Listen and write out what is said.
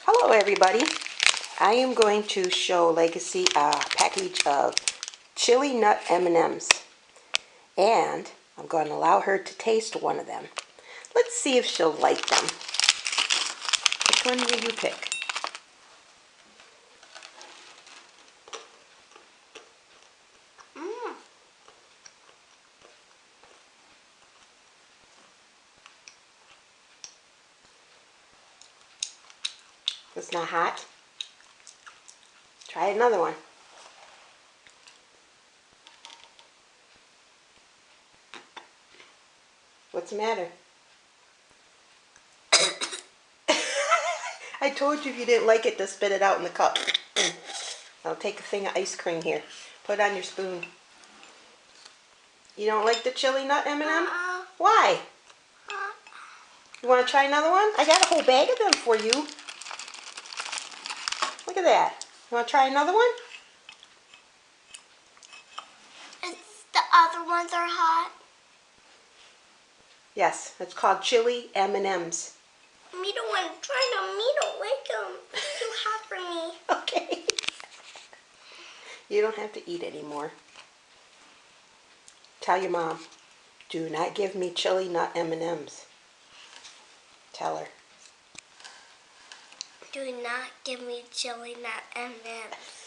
Hello everybody. I am going to show Legacy a package of chili nut M&Ms, and I'm going to allow her to taste one of them. Let's see if she'll like them. Which one will you pick? It's not hot. Try another one. What's the matter? I told you if you didn't like it to spit it out in the cup. I'll take a thing of ice cream here. Put it on your spoon. You don't like the chili nut M&M? Why? You want to try another one? I got a whole bag of them for you. Look at that. You want to try another one? The other ones are hot. Yes, it's called chili M&Ms. Me don't want to try them. Me don't like them. It's too hot for me. Okay. You don't have to eat anymore. Tell your mom, do not give me chili nut M&Ms. Tell her. Do not give me chili nut M&Ms.